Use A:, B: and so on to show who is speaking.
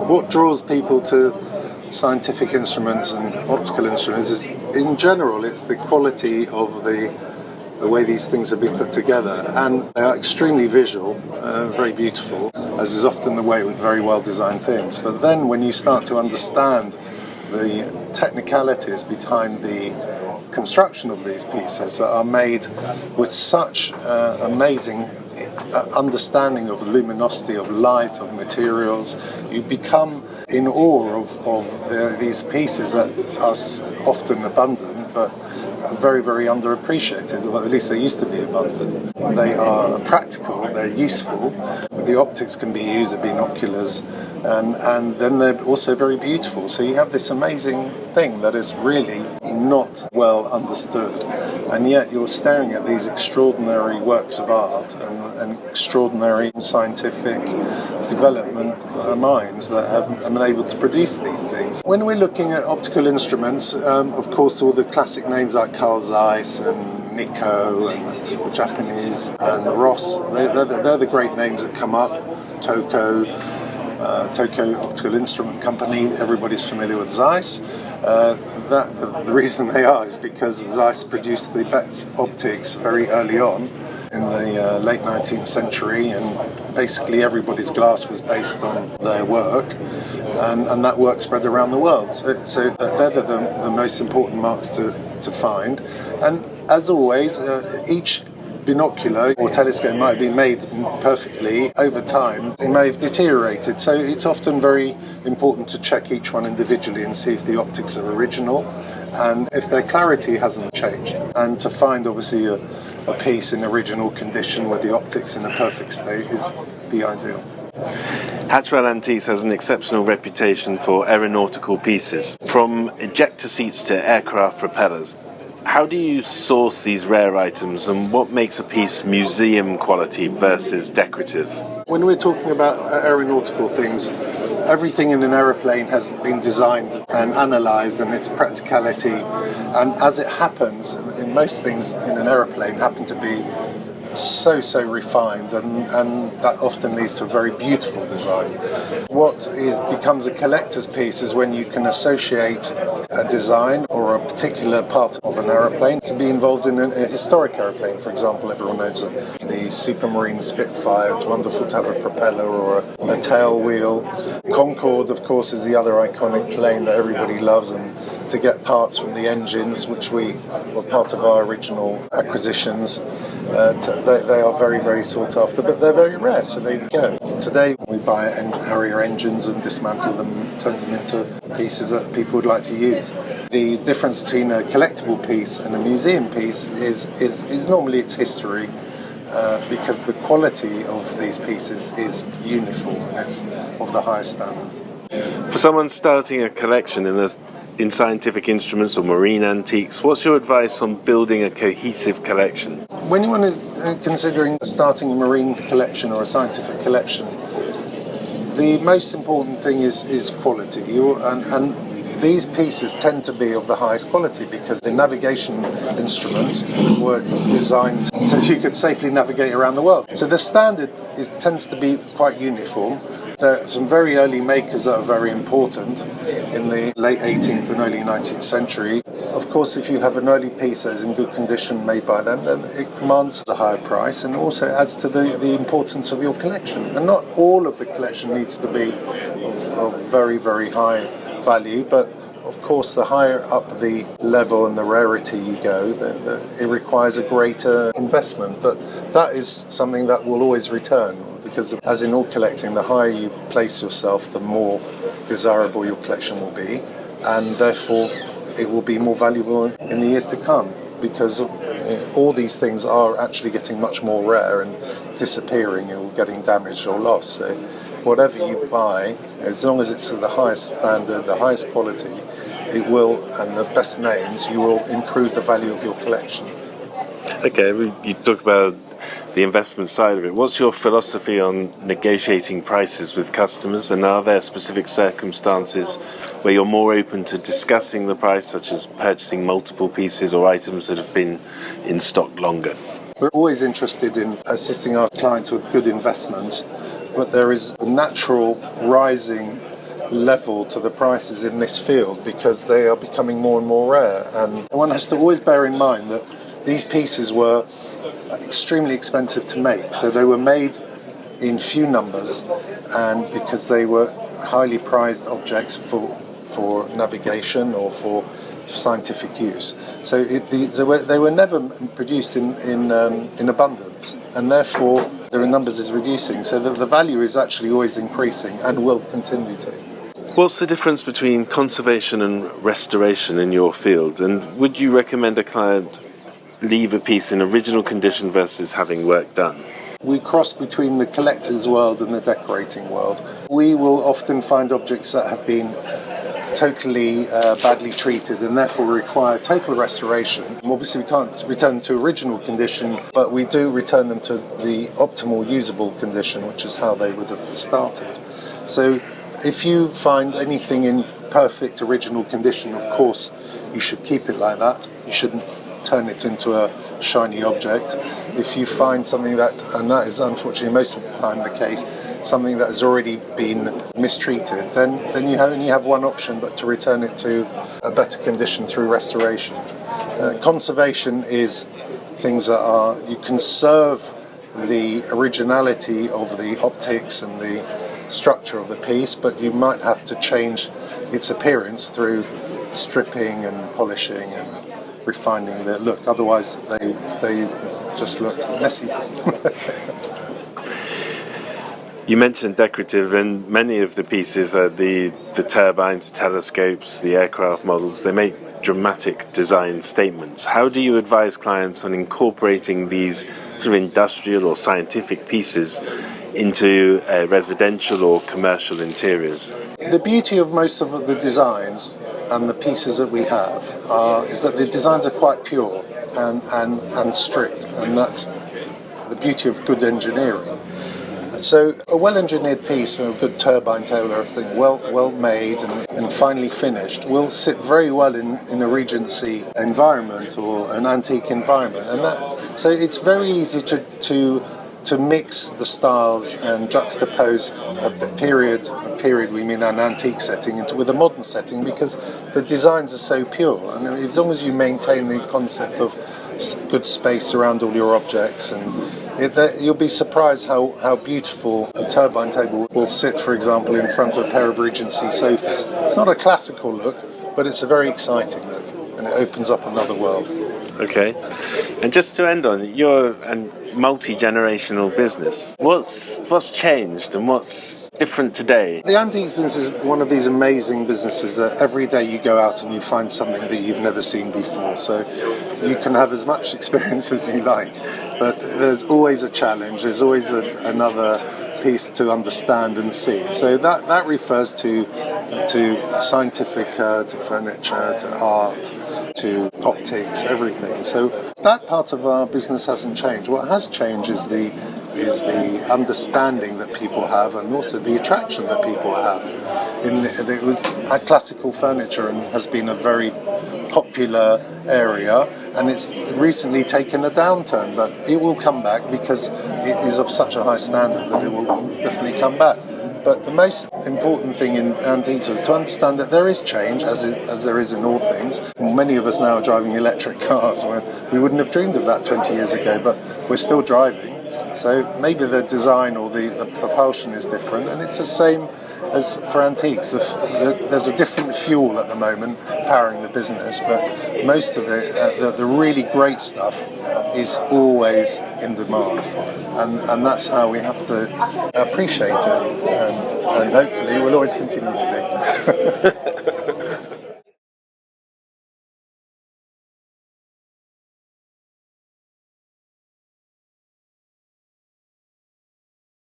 A: What draws people to scientific instruments and optical instruments is, in general, it's the quality of the way these things have been put together, and they are extremely visual, very beautiful, as is often the way with very well designed things. But then when you start to understand the technicalities behind the construction of these pieces that are made with such amazing understanding of luminosity, of light, of materials, you become in awe of these pieces that are often abundant, but very, very underappreciated. Well, at least they used to be abundant. They are practical, they're useful. The optics can be used as binoculars, and then they're also very beautiful. So you have this amazing thing that is really not well understood, and yet you're staring at these extraordinary works of art and extraordinary scientific development minds that have been able to produce these things. When we're looking at optical instruments, of course all the classic names like Carl Zeiss and Nikko and the Japanese and Ross, they're the great names that come up. Tokyo Optical Instrument Company, everybody's familiar with Zeiss. The reason they are is because Zeiss produced the best optics very early on in the late 19th century, and basically everybody's glass was based on their work, and that work spread around the world. So they're the most important marks to find. And as always, each binocular or telescope might have been made perfectly. Over time it may have deteriorated, so it's often very important to check each one individually and see if the optics are original and if their clarity hasn't changed, and to find obviously a piece in original condition with the optics in a perfect state is the ideal.
B: Hatchwell Antiques has an exceptional reputation for aeronautical pieces, from ejector seats to aircraft propellers. How do you source these rare items, and what makes a piece museum quality versus decorative?
A: When we're talking about aeronautical things, everything in an aeroplane has been designed and analysed, and its practicality, and as it happens, in most things in an aeroplane happen to be so refined, and that often leads to a very beautiful design. What becomes a collector's piece is when you can associate a design or a particular part of an aeroplane to be involved in a historic aeroplane. For example, everyone knows the Supermarine Spitfire. It's wonderful to have a propeller or a tail wheel. Concorde, of course, is the other iconic plane that everybody loves, and to get parts from the engines, which were part of our original acquisitions, they are very sought after, but they're very rare, so there you go. Today we buy Harrier engines and dismantle them, turn them into pieces that people would like to use. The difference between a collectible piece and a museum piece is normally its history, because the quality of these pieces is uniform and it's of the highest standard.
B: For someone starting a collection in scientific instruments or marine antiques, what's your advice on building a cohesive collection?
A: When anyone is considering starting a marine collection or a scientific collection, the most important thing is quality. And these pieces tend to be of the highest quality because the navigation instruments were designed so you could safely navigate around the world. So the standard tends to be quite uniform. There are some very early makers that are very important in the late 18th and early 19th century. Of course, if you have an early piece that is in good condition made by them, then it commands a higher price and also adds to the importance of your collection. And not all of the collection needs to be of very high value, but of course the higher up the level and the rarity you go, it requires a greater investment. But that is something that will always return, because as in all collecting, the higher you place yourself, the more desirable your collection will be, and therefore it will be more valuable in the years to come, because all these things are actually getting much more rare and disappearing or getting damaged or lost. So whatever you buy, as long as it's at the highest standard, the highest quality, it will, and the best names, you will improve the value of your collection.
B: Okay, you talk about the investment side of it. What's your philosophy on negotiating prices with customers, and are there specific circumstances where you're more open to discussing the price, such as purchasing multiple pieces or items that have been in stock longer?
A: We're always interested in assisting our clients with good investments, but there is a natural rising level to the prices in this field because they are becoming more and more rare. And one has to always bear in mind that these pieces were extremely expensive to make. So they were made in few numbers, and because they were highly prized objects for navigation or for scientific use. So they were never produced in abundance, and therefore their numbers is reducing. So the value is actually always increasing and will continue to.
B: What's the difference between conservation and restoration in your field? And would you recommend a client leave a piece in original condition versus having work done?
A: We cross between the collector's world and the decorating world. We will often find objects that have been totally badly treated and therefore require total restoration. Obviously we can't return them to original condition, but we do return them to the optimal usable condition, which is how they would have started. So if you find anything in perfect original condition, of course you should keep it like that. You shouldn't turn it into a shiny object. If you find something that, and that is unfortunately most of the time the case, something that has already been mistreated, then you only have one option but to return it to a better condition through restoration. Conservation is things that are, you conserve the originality of the optics and the structure of the piece, but you might have to change its appearance through stripping and polishing and refining the look. Otherwise they just look messy.
B: You mentioned decorative, and many of the pieces are the turbines, telescopes, the aircraft models. They make dramatic design statements. How do you advise clients on incorporating these sort of industrial or scientific pieces into residential or commercial interiors?
A: The beauty of most of the designs and the pieces that we have is that the designs are quite pure and strict, and that's the beauty of good engineering. So a well-engineered piece, a good turbine tail or everything, well made and finely finished, will sit very well in a Regency environment or an antique environment, and so it's very easy to mix the styles and juxtapose a period we mean an antique setting with a modern setting, because the designs are so pure. And as long as you maintain the concept of good space around all your objects, and you'll be surprised how beautiful a turbine table will sit, for example, in front of a pair of Regency sofas. It's not a classical look, but it's a very exciting look, and it opens up another world.
B: Okay. And just to end on, you're a multi-generational business. What's changed and what's different today?
A: The antiques business is one of these amazing businesses that every day you go out and you find something that you've never seen before. So you can have as much experience as you like, but there's always a challenge. There's always another piece to understand and see. So that refers to scientific, to furniture, to art, to optics, everything. So that part of our business hasn't changed. What has changed is the understanding that people have, and also the attraction that people have. It was classical furniture and has been a very popular area, and it's recently taken a downturn, but it will come back because it is of such a high standard that it will definitely come back. But the most important thing in antiques is to understand that there is change, as there is in all things. Many of us now are driving electric cars. We wouldn't have dreamed of that 20 years ago, but we're still driving. So maybe the design or the propulsion is different, and it's the same as for antiques. There's a different fuel at the moment powering the business, but most of it, the really great stuff, is always in demand, and that's how we have to appreciate it, and hopefully we'll always continue to be.